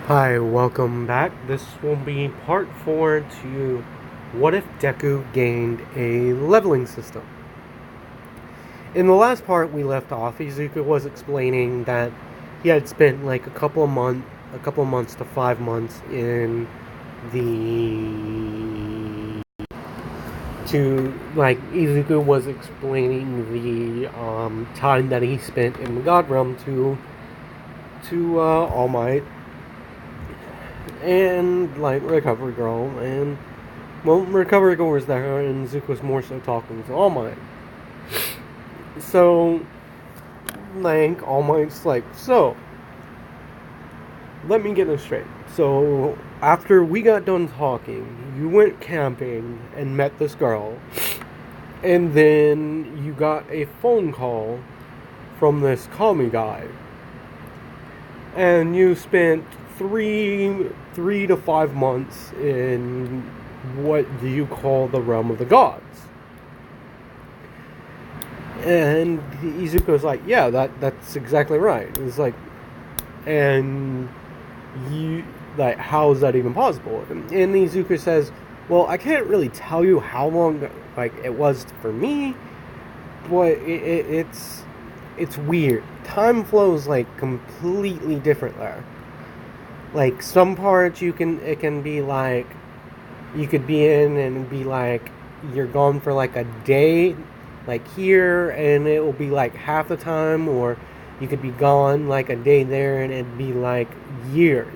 Hi, welcome back. This will be part 4 to What if Deku gained a leveling system? In the last part we left off, Izuku was explaining that he had spent like a couple of months to 5 months in the Izuku was explaining the time that he spent in the God Realm to All Might and like Recovery Girl, and well, Recovery Girl was there, and Zuko was more so talking to All Might. So, like, All Might's like, so, let me get this straight. So, after we got done talking, you went camping and met this girl, and then you got a phone call from this Kami guy, and you spent three to 5 months in what do you call the realm of the gods. And Izuku's like, yeah, that's exactly right. It's like, and you like, how is that even possible? And Izuku says, well, I can't really tell you how long like it was for me, but it's weird. Time flows like completely different there. Like some parts it can be like you could be in and be like you're gone for like a day, like here, and it will be like half the time, or you could be gone like a day there and it'd be like years,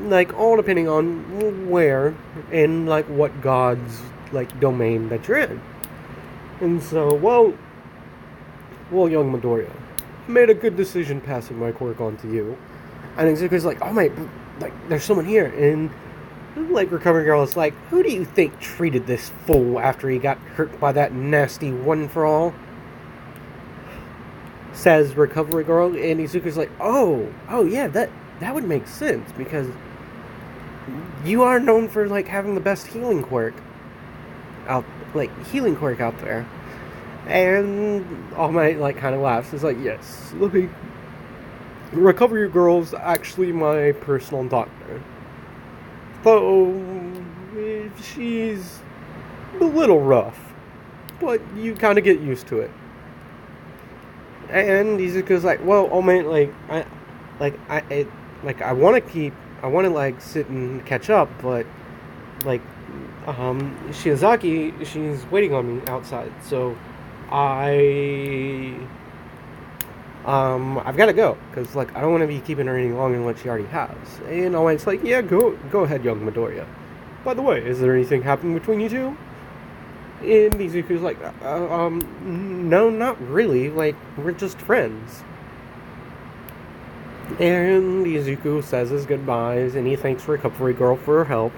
like all depending on where and like what god's like domain that you're in. And so well, young Midoriya, I made a good decision passing my quirk on to you. And Izuku's like, oh my, like there's someone here. And like Recovery Girl is like, who do you think treated this fool after he got hurt by that nasty one for all? Says Recovery Girl, and Izuku's like, oh yeah, that would make sense because you are known for like having the best out healing quirk out there. And All Might like kind of laughs. It's like, yes, look, Recovery Girl's actually my personal doctor. Though she's a little rough, but you kind of get used to it. And Izuku's like, well, oh man, I want to like sit and catch up, but like, Shiozaki, she's waiting on me outside, so I I've got to go because like I don't want to be keeping her any longer than what she already has. And Alliance like, yeah, go ahead, young Midoriya. By the way, is there anything happening between you two? And Izuku's like, no, not really. Like we're just friends. And Izuku says his goodbyes and he thanks Recovery Girl for her help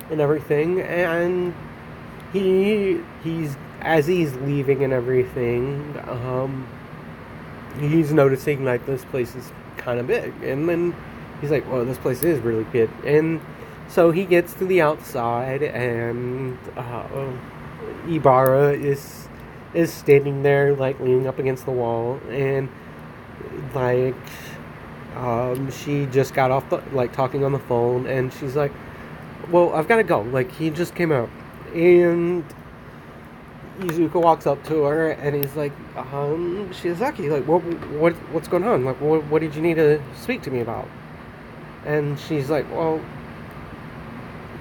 and everything. And he's as he's leaving and everything, he's noticing like this place is kind of big, and then he's like, well, this place is really big. And so he gets to the outside, and Ibara is standing there like leaning up against the wall, and like she just got off the like talking on the phone, and she's like, well, I've got to go, like he just came out. And Izuku walks up to her and he's like, Shiozaki, like, what's going on? Like, what did you need to speak to me about? And she's like, well,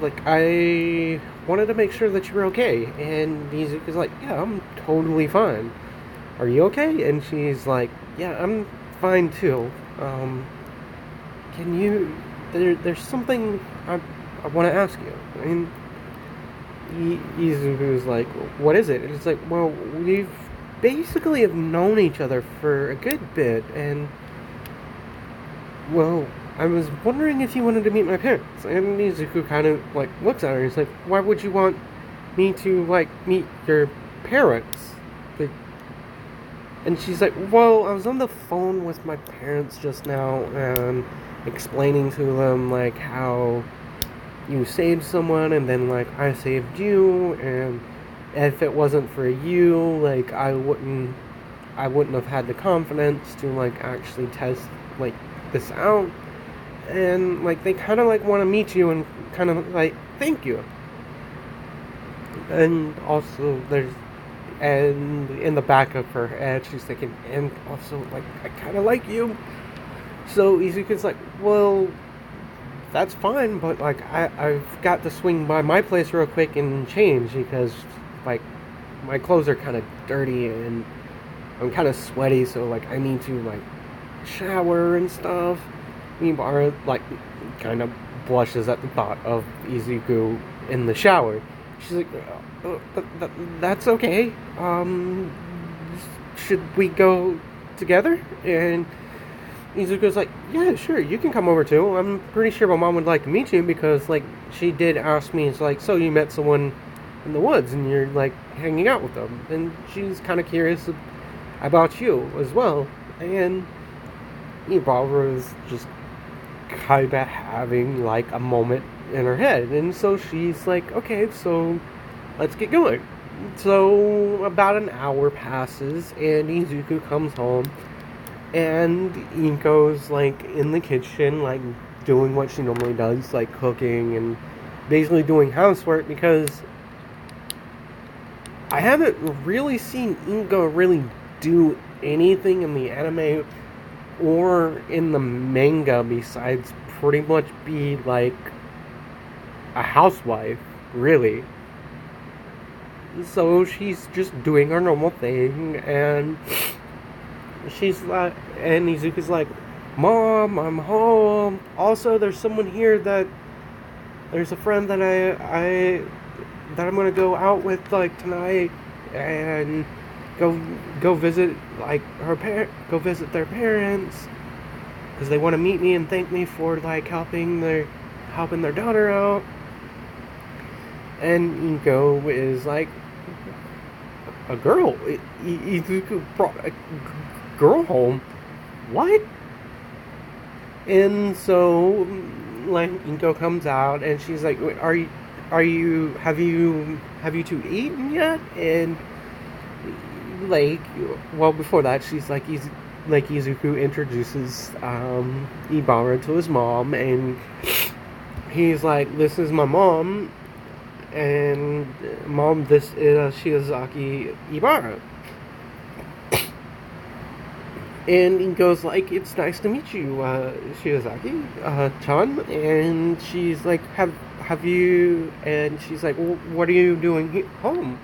like, I wanted to make sure that you were okay. And Izuku's like, yeah, I'm totally fine. Are you okay? And she's like, yeah, I'm fine too. Can you, there's something I want to ask you. I mean, Izuku's like, what is it? And it's like, well, we've basically have known each other for a good bit, and well, I was wondering if you wanted to meet my parents. And Izuku kind of like looks at her and he's like, why would you want me to like meet your parents? Like, and she's like, well, I was on the phone with my parents just now and explaining to them like how you saved someone and then like I saved you, and if it wasn't for you, like I wouldn't have had the confidence to like actually test like this out. and like they kind of like want to meet you and kind of like thank you. And also there's, and in the back of her head she's thinking, and also like I kind of like you. So Izuku's like, well, that's fine, but like I've got to swing by my place real quick and change because like my clothes are kind of dirty and I'm kind of sweaty, so like I need to like shower and stuff. Ibara like kind of blushes at the thought of Izuku in the shower. She's like, that's okay. Should we go together? And Izuku's like, yeah, sure, you can come over too. I'm pretty sure my mom would like to meet you because like she did ask me. It's like, so you met someone in the woods and you're like hanging out with them, and she's kind of curious about you as well. And Ibara is just kind of having like a moment in her head, and so she's like, okay, so let's get going. So about an hour passes and Izuku comes home, and Inko's like in the kitchen like doing what she normally does, like cooking and basically doing housework, because I haven't really seen Inko really do anything in the anime or in the manga besides pretty much be like a housewife, really. So she's just doing her normal thing, and she's like, and Izuku's like, Mom, I'm home. Also, there's someone here there's a friend that that I'm gonna go out with like tonight, and go visit like go visit their parents because they want to meet me and thank me for like helping their daughter out. And Inko is like, a girl? Izuku brought a girl home? What? And so like Inko comes out and she's like, have you two eaten yet? And like, well, before that she's like, Izuku introduces Ibara to his mom, and he's like, this is my mom, and mom, this is Sasaki Ibara. And he goes like, it's nice to meet you, Shiozaki, Chan. And she's like, have you, and she's like, well, what are you doing home?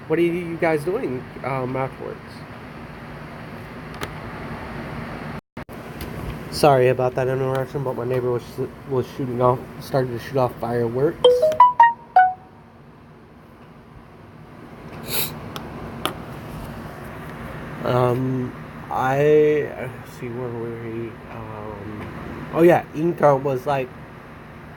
What are you guys doing, afterwards? Sorry about that interruption, but my neighbor was started to shoot off fireworks. Let's see, where were we? Oh yeah, Inko was like,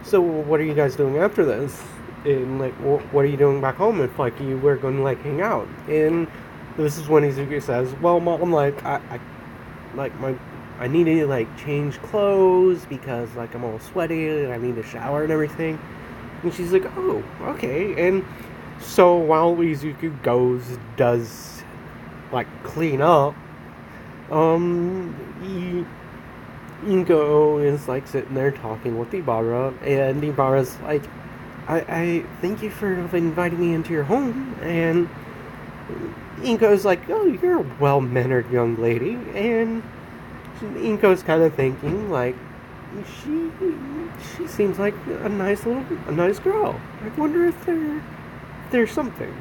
so what are you guys doing after this? And like, what are you doing back home if like you were going to like hang out? And this is when Izuku says, well, Mom, like, I need to like change clothes because like I'm all sweaty and I need to shower and everything. And she's like, oh, okay. And so while Izuku does like clean up, Inko is like sitting there talking with Ibara, and Ibara's like, I thank you for inviting me into your home. And Inko's like, oh, you're a well-mannered young lady. And Inko's kind of thinking like, she seems like a nice girl. I wonder if there's something.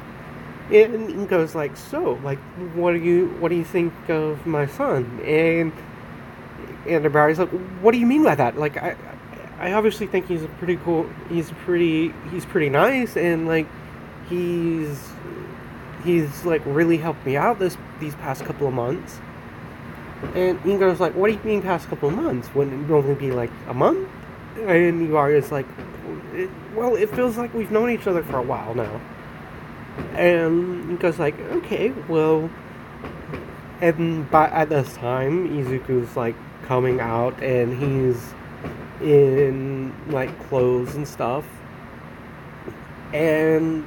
And Inko's like, so, like, what do you think of my son? And Ibara's like, what do you mean by that? Like, I obviously think he's pretty nice, and like he's like really helped me out these past couple of months. And Ingo's like, what do you mean past couple of months? Wouldn't it only be like a month? And Ibara's like, well, it feels like we've known each other for a while now. And Ingo's like, okay, well, and at this time Izuku's like coming out, and he's in like clothes and stuff, and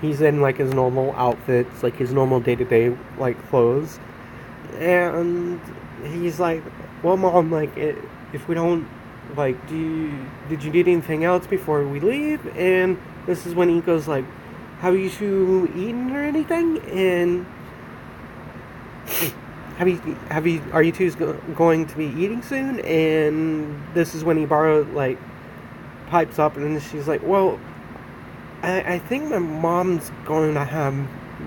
he's in like his normal outfits, like his normal day-to-day like clothes. And he's like, well, Mom, like, if we don't like, did you need anything else before we leave? And this is when Iko's like, have you two eaten or anything? And are you two going to be eating soon? And this is when Ibara like pipes up, and she's like, well, I think my mom's going to have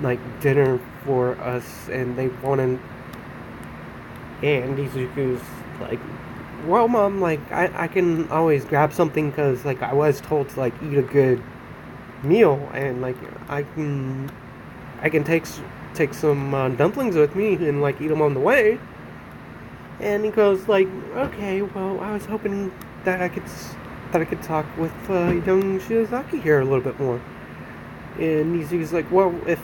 like dinner for us, and they want to. And Izuku's like, well, mom, like I can always grab something because like I was told to like eat a good meal, and like I can take some dumplings with me and like eat them on the way. And he goes like, okay, well, I was hoping that I could talk with young Sasaki here a little bit more. And he's like, well, if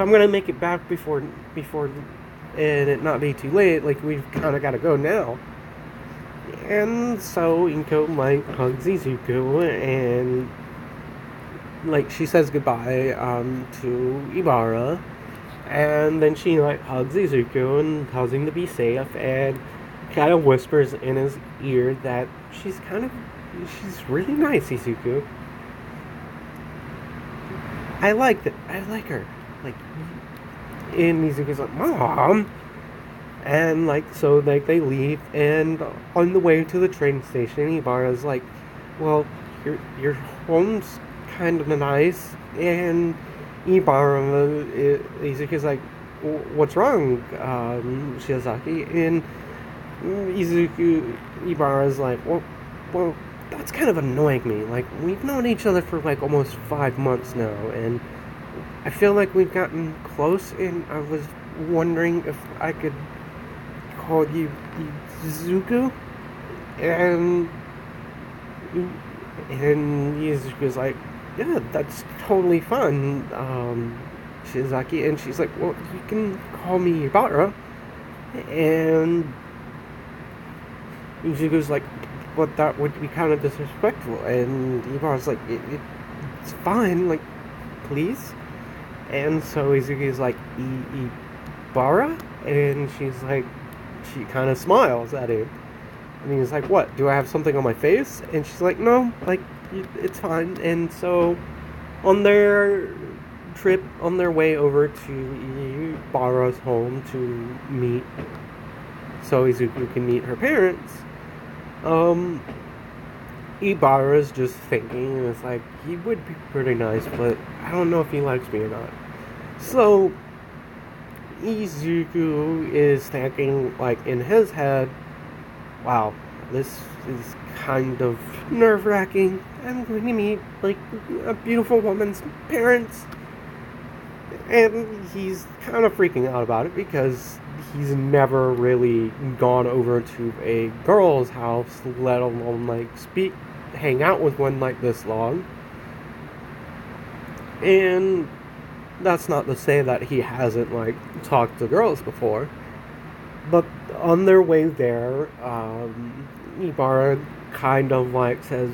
I'm gonna make it back before and it not be too late, like we've kind of got to go now. And so Inko like hugs Izuku and like she says goodbye to Ibara, and then she like hugs Izuku and tells him to be safe, and kind of whispers in his ear that she's really nice, Izuku. I like her. Like, and Izuku's like, Mom. And like, so like they leave, and on the way to the train station, Ibara's like, well, your home's kind of nice. And Izuku's like, what's wrong, Shiozaki? And Ibara's like, well, that's kind of annoying me. Like, we've known each other for like almost 5 months now, and I feel like we've gotten close, and I was wondering if I could call you Izuku. And Izuku's like, yeah, that's totally fun, Shizaki. And she's like, well, you can call me Ibara. And Izuku's like, but that would be kind of disrespectful. And Ibara's like, it's fine, like, please. And so Izuku's like, Ibara? And she's like, she kind of smiles at him. And he's like, what, do I have something on my face? And she's like, no, like, it's fine. And so on their way over to Ibara's home to meet, so Izuku can meet her parents, Ibara's just thinking, and it's like, he would be pretty nice, but I don't know if he likes me or not. So Izuku is thinking, like, in his head, wow, this is kind of nerve-wracking. I'm going to meet, like, a beautiful woman's parents. And he's kind of freaking out about it because he's never really gone over to a girl's house, let alone, like, hang out with one, like, this long. And that's not to say that he hasn't, like, talked to girls before. But on their way there, Ibara kind of like says,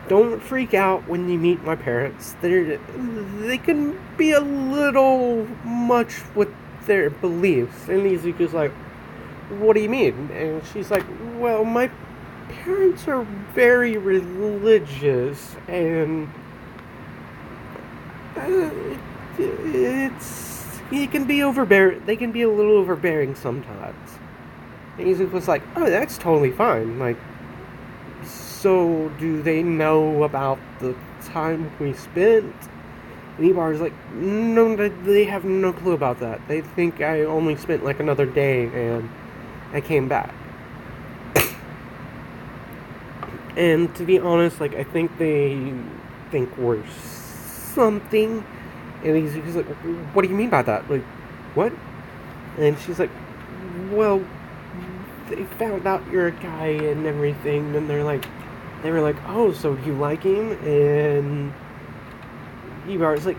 don't freak out when you meet my parents. They can be a little much with their beliefs. And Izuku's like, what do you mean? And she's like, well, my parents are very religious, and they can be a little overbearing sometimes. And Izuku's like, oh, that's totally fine. Like, so do they know about the time we spent? And Ibara's like, no, they have no clue about that. They think I only spent like another day and I came back. And to be honest, like, I think they think we're something. And Izuku's like, what do you mean by that? Like, what? And she's like, well, they found out you're a guy and everything, and they were like, oh, so do you like him? And Ibara's like,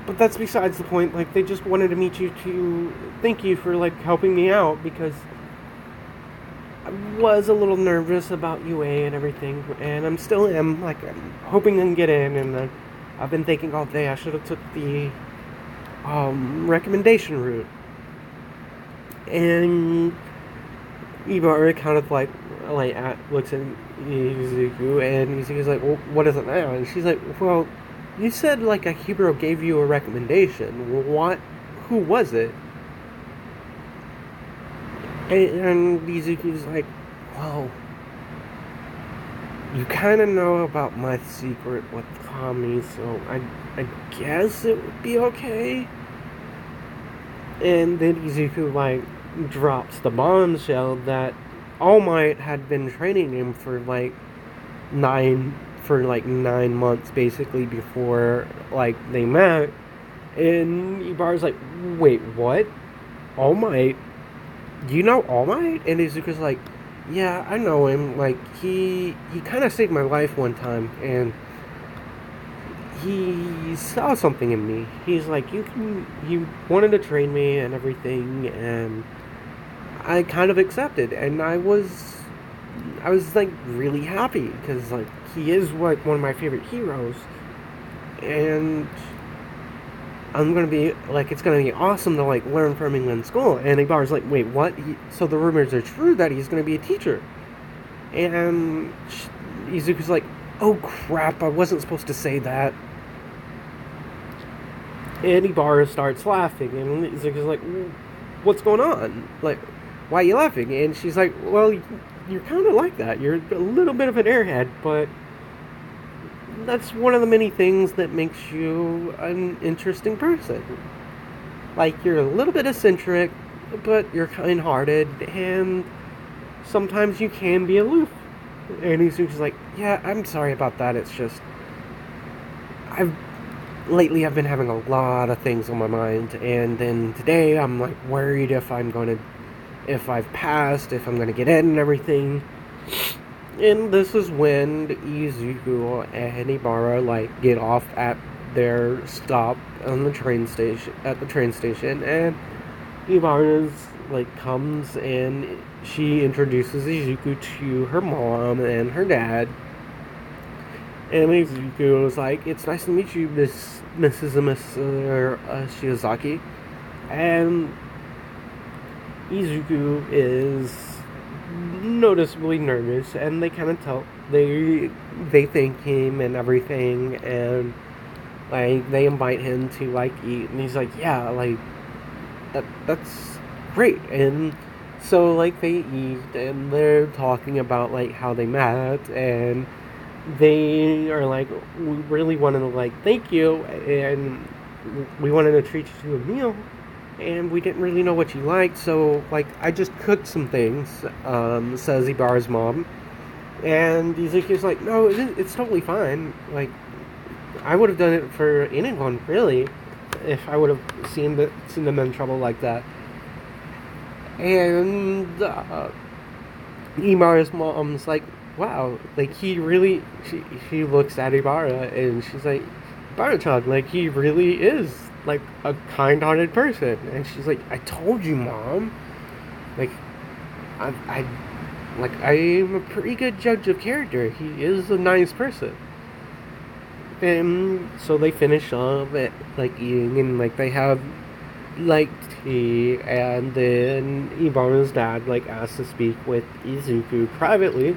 but that's besides the point. Like, they just wanted to meet you to thank you for, like, helping me out, because I was a little nervous about UA and everything, and I'm still am, like, I'm hoping I can get in, and I've been thinking all day I should have took the recommendation route. And Ibara kind of like, like looks at Izuku, and Izuku's like, well, what is it now? And she's like, well, you said like a hero gave you a recommendation. What? Who was it? And Izuku's like, well, you kind of know about my secret with Tommy, so I guess it would be okay. And then Izuku like drops the bombshell that All Might had been training him for like 9 months basically before like they met. And Ibarra's like, wait, what? All Might? You know All Might? And Izuku's like, yeah, I know him. Like he kind of saved my life one time, and he saw something in me. He's like, he wanted to train me and everything, and I kind of accepted, and I was like really happy because like he is like one of my favorite heroes, and I'm gonna be like, it's gonna be awesome to like learn from him in school. And Ibarra's like, wait, what? So the rumors are true that he's gonna be a teacher? And Izuku's like, oh crap, I wasn't supposed to say that. And Ibarra starts laughing, and Izuku's like, what's going on? Like, why are you laughing? And she's like, well, you're kind of like that. You're a little bit of an airhead, but that's one of the many things that makes you an interesting person. Like, you're a little bit eccentric, but you're kind-hearted, and sometimes you can be aloof. And Izuku's like, yeah, I'm sorry about that. It's just, lately I've been having a lot of things on my mind, and then today I'm like worried if I've passed, if I'm gonna get in and everything. And this is when Izuku and Ibara like get off at their stop on the train station and Ibara's like comes and she introduces Izuku to her mom and her dad. And Izuku was like, it's nice to meet you, Mrs. and Mr. Shiozaki. And Izuku is noticeably nervous, and they kind of tell, they thank him and everything, and like they invite him to like eat, and he's like, yeah, like that's great. And so like they eat, and they're talking about like how they met, and they are like, we really wanted to like thank you, and we wanted to treat you to a meal, and we didn't really know what you liked, so like I just cooked some things, says Ibarra's mom. And Izuku's like, no, it's totally fine. Like, I would have done it for anyone, really, if I would have seen them in trouble like that. And Ibarra's mom's like, wow, like he really, she looks at Ibara and she's like, Ibarra-chan, like he really is like a kind-hearted person. And she's like, I told you, Mom. Like, I'm a pretty good judge of character. He is a nice person. And so they finish up at like eating, and like they have like tea, and then Ibara's dad like asks to speak with Izuku privately.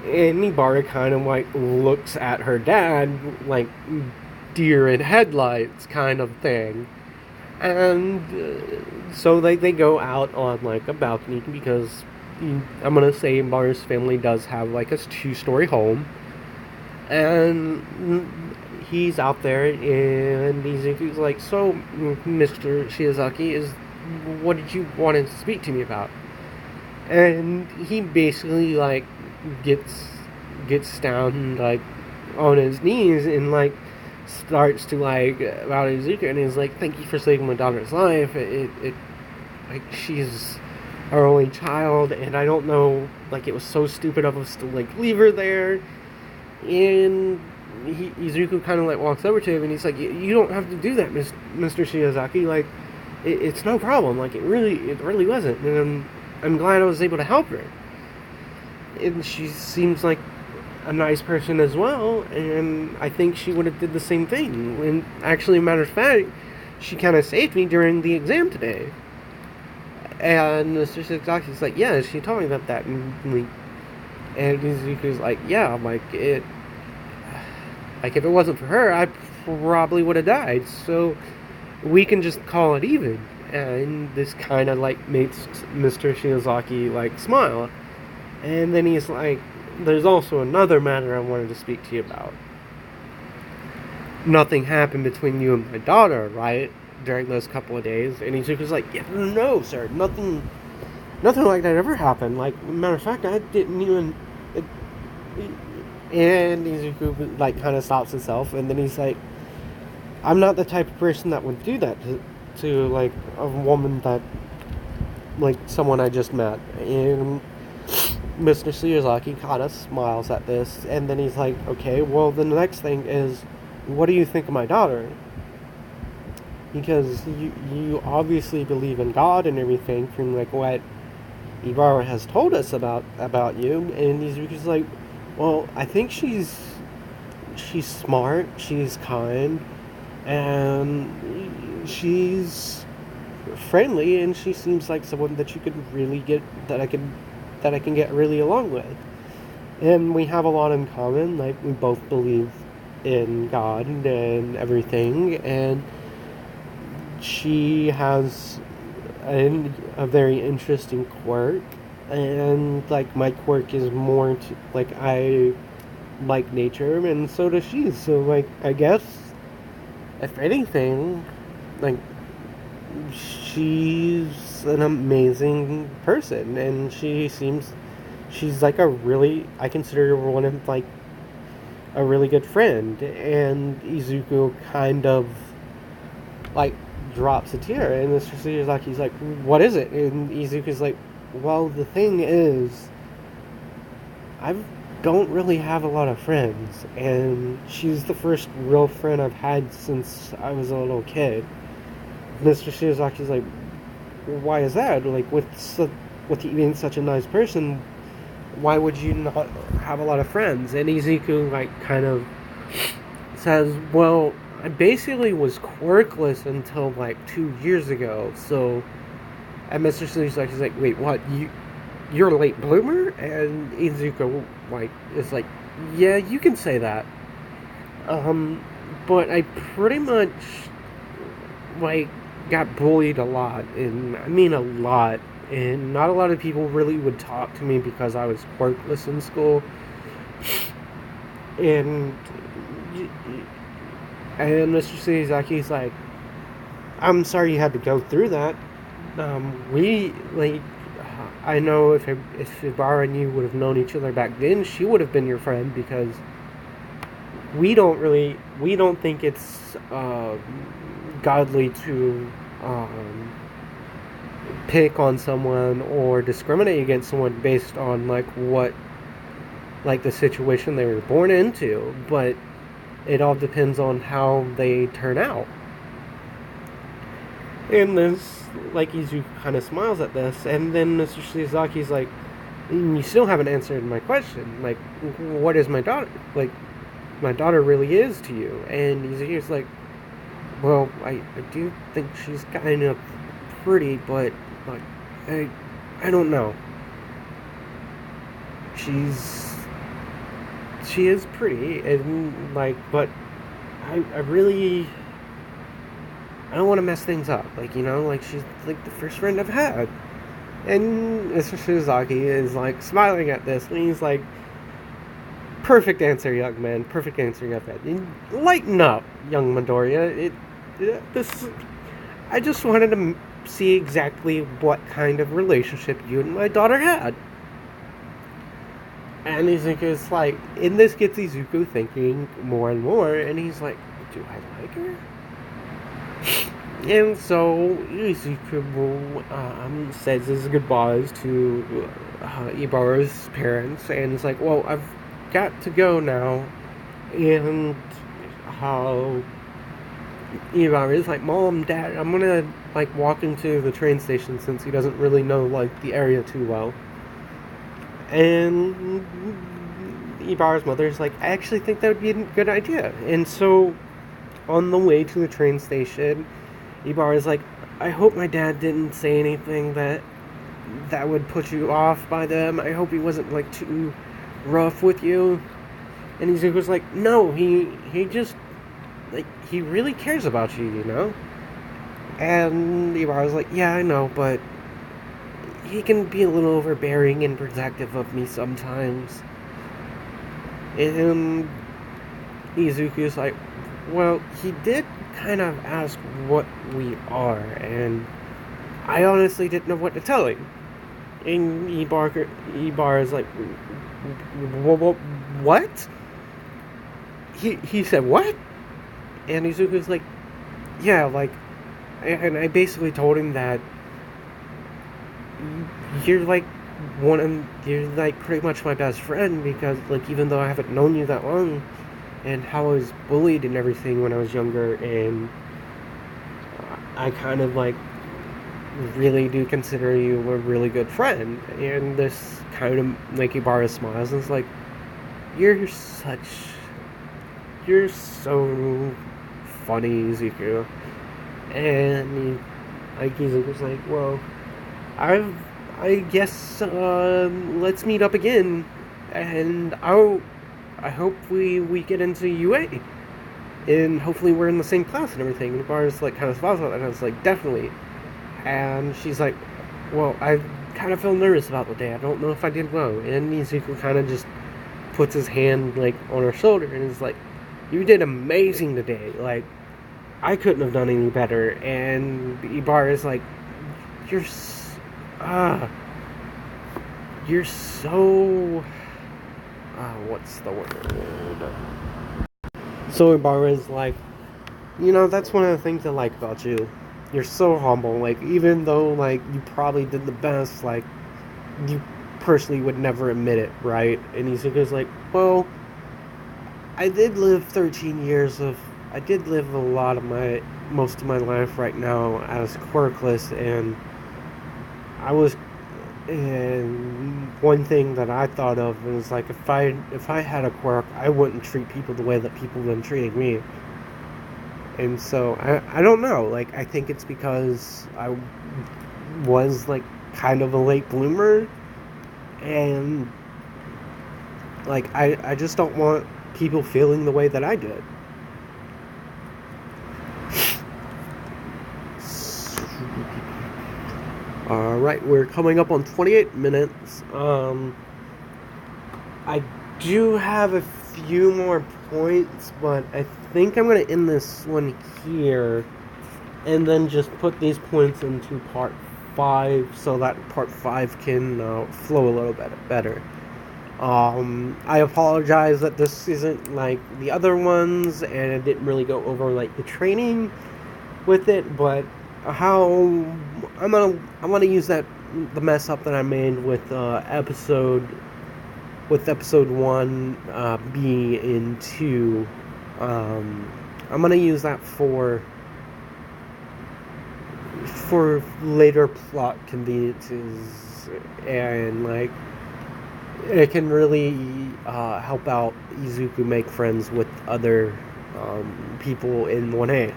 And Ibara kind of like looks at her dad like deer in headlights kind of thing. And so they go out on like a balcony, because I'm gonna say Ibara's family does have like a 2-story home. And he's out there, and Izuku's like, so Mr. Shiozaki, what did you want to speak to me about? And he basically like gets down like on his knees and like starts to like about Izuku, and he's like, thank you for saving my daughter's life. It like, she's our only child, and I don't know, like, it was so stupid of us to like leave her there. And Izuku kind of like walks over to him, and he's like, you don't have to do that, Mr. Shiozaki. Like, it's no problem. Like, it really wasn't. And I'm glad I was able to help her. And she seems like a nice person as well, and I think she would have did the same thing. And actually, matter of fact, she kind of saved me during the exam today. And Mr. Sasaki's like, yeah, she told me about that. And Izuku's like, yeah, like if it wasn't for her, I probably would have died. So we can just call it even. And this kind of like makes Mr. Shiozaki like smile. And then he's like, there's also another matter I wanted to speak to you about. Nothing happened between you and my daughter, right? During those couple of days. And Izuku's like, yeah, no, sir, nothing like that ever happened. Like, matter of fact, I didn't even. And Izuku like kind of stops himself, and then he's like, I'm not the type of person that would do that to like a woman that, like, someone I just met. And Mr. Shiozaki kind of smiles at this, and then he's like, okay, well, the next thing is, what do you think of my daughter? Because you obviously believe in God and everything from like what Ibara has told us about you. And Izuku's like, well, I think she's smart, she's kind, and she's friendly, and she seems like someone that you could really get that I can get really along with. And we have a lot in common. Like, we both believe in God and everything, and she has a very interesting quirk, and like my quirk is more to, like, I like nature, and so does she. So like, I guess if anything, like, she's an amazing person, and she's like I consider her one of like a really good friend. And Izuku kind of like drops a tear, and Mr. Suzaki's like, what is it? And Izuku's like, well, the thing is, I don't really have a lot of friends, and she's the first real friend I've had since I was a little kid. Mr. Shizaki's like, why is that? Like, with you being such a nice person, why would you not have a lot of friends? And Izuku like kind of says, well, I basically was quirkless until like 2 years ago. So, and Mr. Shizaki's like, wait, what? You're a late bloomer? And Izuku like is like, yeah, you can say that. But I pretty much like got bullied a lot, and I mean a lot, and not a lot of people really would talk to me because I was quirkless in school. And Mr. Shizaki's like, I'm sorry you had to go through that. I know if Ibara and you would have known each other back then, she would have been your friend, because we don't think it's godly to pick on someone or discriminate against someone based on like what, like, the situation they were born into, but it all depends on how they turn out. And this, like, Izuku kind of smiles at this, and then Mr. Shizaki's like, you still haven't answered my question. Like, what is my daughter? Like, my daughter really is to you? And Izuku's like, well, I do think she's kind of pretty, but like, I don't know. She is pretty, and like, but I really, I don't want to mess things up. Like, you know, like, she's like the first friend I've had. And Mr. Shizaki is like smiling at this, and he's like, perfect answer, young man. Perfect answer, young man. Lighten up, young Midoriya. I just wanted to see exactly what kind of relationship you and my daughter had. And Izuku's like, and this gets Izuku thinking more and more, and he's like, do I like her? And so Izuku says his goodbyes to Ibara's parents, and it's like, well, I've got to go now. And Ibara is like, Mom, Dad, I'm gonna like walk into the train station, since he doesn't really know like the area too well. And Ibara's mother's like, I actually think that would be a good idea. And so on the way to the train station, Ibara's like, I hope my dad didn't say anything that would put you off by them. I hope he wasn't like too rough with you. And Izuku's like, no, he just like he really cares about you, you know? And Ibara's like, yeah, I know, but he can be a little overbearing and protective of me sometimes. And Izuku's like, well, he did kind of ask what we are, and I honestly didn't know what to tell him. And Ibarra's like, what? He said what? And Izuku's like, yeah, like, and I basically told him that you're like you're like pretty much my best friend, because like even though I haven't known you that long, and how I was bullied and everything when I was younger, and I kind of like really do consider you a really good friend. And this kind of like Ibara smiles and is like, you're so funny, Izuku. And like Izuku's like, well, I guess let's meet up again, and I hope we get into UA, and hopefully we're in the same class and everything. And Ibara's like kind of smiles at that, and I was like, definitely. And she's like, well, I kind of feel nervous about the day. I don't know if I did well. And Izuku kind of just puts his hand like on her shoulder and is like, you did amazing today. Like, I couldn't have done any better. And Ibara is like, you're so what's the word? So Ibarra is like, you know, that's one of the things I like about you. You're so humble. Like, even though like you probably did the best, like you personally would never admit it, right? And Izuku's like, well, I did live 13 years of I did live most of my life right now as quirkless, and and one thing that I thought of was like, if I had a quirk, I wouldn't treat people the way that people have been treating me. And so I don't know, like I think it's because I was like kind of a late bloomer, and like I just don't want people feeling the way that I did. Alright, we're coming up on 28 minutes. I do have a few more points, but I think I'm going to end this one here, and then just put these points into part 5, so that part 5 can flow a little bit better. I apologize that this isn't like the other ones, and I didn't really go over like the training with it, but how I'm gonna use the mess up that I made with episode 1 B and 2. I'm gonna use that for later plot conveniences, and like it can really help out Izuku make friends with other people in 1A.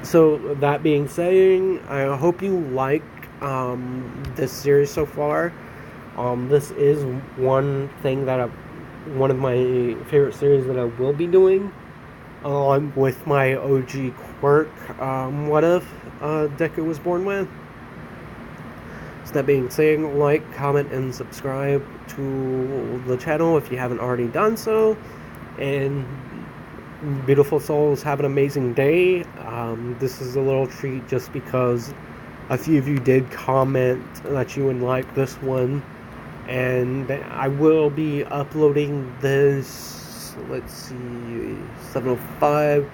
So that being saying, I hope you like this series so far. This is one of my favorite series that I will be doing, along with my OG quirk, What If Deku was born with. So that being said, like, comment, and subscribe to the channel if you haven't already done so. And beautiful souls, have an amazing day. This is a little treat just because a few of you did comment that you would like this one. And I will be uploading this, let's see, 7:05.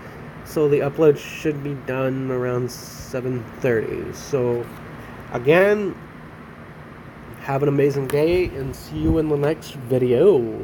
So the upload should be done around 7:30. So again, have an amazing day, and see you in the next video.